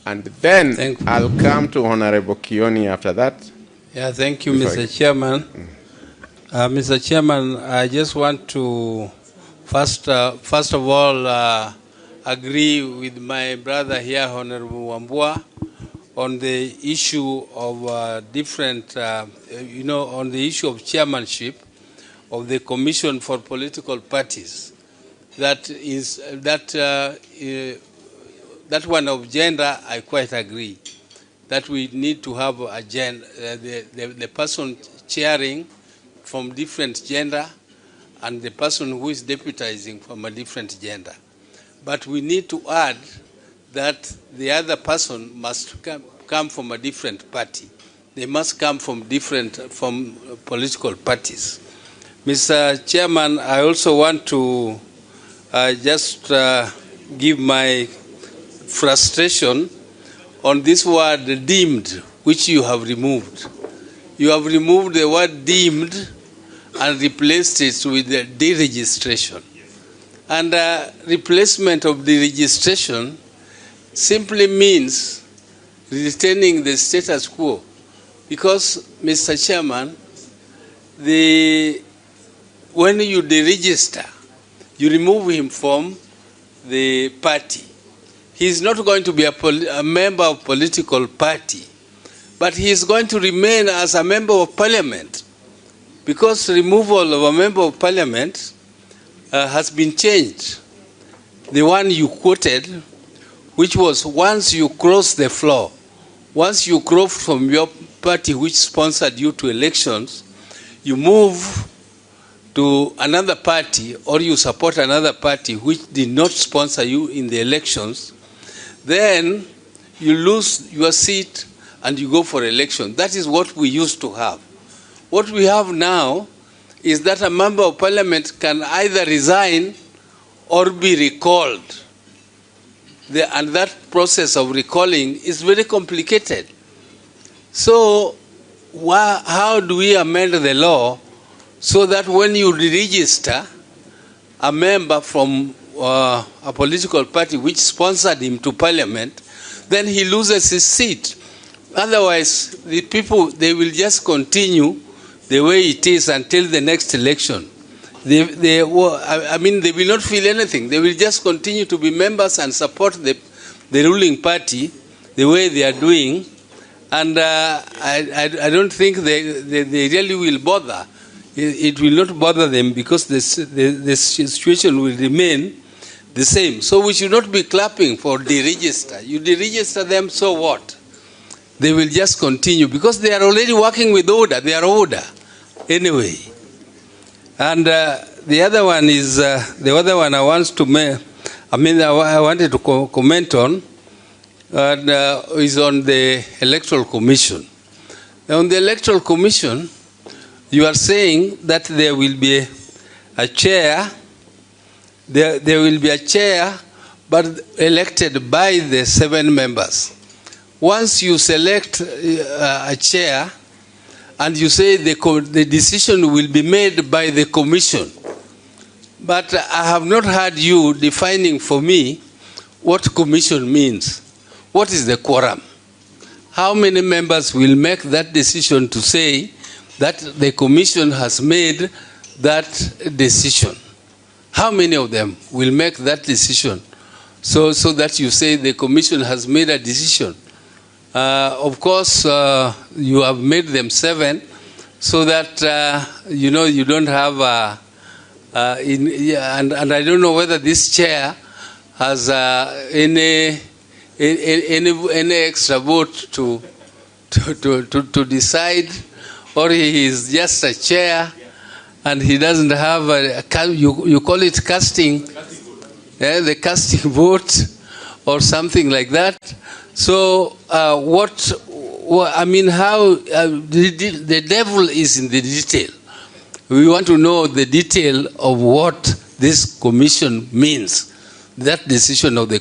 And then I'll come to Honorable Kioni after that. Yeah, thank you, Mr. Chairman. Mr. Chairman, I just want to first of all agree with my brother here, Honorable Wambua, on the issue of on the issue of chairmanship of the Commission for Political Parties. That one of gender, I quite agree. That we need to have a gender, the person chairing from different gender and the person who is deputizing from a different gender. But we need to add that the other person must come from a different party. They must come from political parties. Mr. Chairman, I also want to just give my frustration on this word deemed, which you have removed. You have removed the word deemed and replaced it with the deregistration. And replacement of deregistration simply means retaining the status quo. Because, Mr. Chairman, when you deregister, you remove him from the party. He is not going to be a member of political party, but he is going to remain as a member of parliament, because removal of a member of parliament has been changed. The one you quoted, which was once you cross the floor, once you cross from your party which sponsored you to elections, you move to another party or you support another party which did not sponsor you in the elections, then you lose your seat and you go for election. That is what we used to have. What we have now is that a member of parliament can either resign or be recalled. And that process of recalling is very complicated. So how do we amend the law so that when you register a member from a political party which sponsored him to parliament, then he loses his seat? Otherwise, the people, they will just continue the way it is until the next election. They will not feel anything. They will just continue to be members and support the ruling party the way they are doing. And I don't think they really will bother. It will not bother them because the situation will remain the same. So we should not be clapping for deregister. You deregister them, so what? They will just continue because they are already working with order. They are order anyway. And the other one is I wanted to comment on is on the Electoral Commission. Now, on the Electoral Commission, you are saying that there will be a chair. There will be a chair, but elected by the 7 members. Once you select a chair, and you say the decision will be made by the commission. But I have not heard you defining for me what commission means. What is the quorum? How many members will make that decision to say that the commission has made that decision? How many of them will make that decision so that you say the commission has made a decision? Of course, you have made them 7 so that, you don't have and I don't know whether this chair has any extra vote to decide, or he is just a chair and he doesn't have you call it casting, the casting vote or something like that. So how the devil is in the detail. We want to know the detail of what this commission means, that decision of the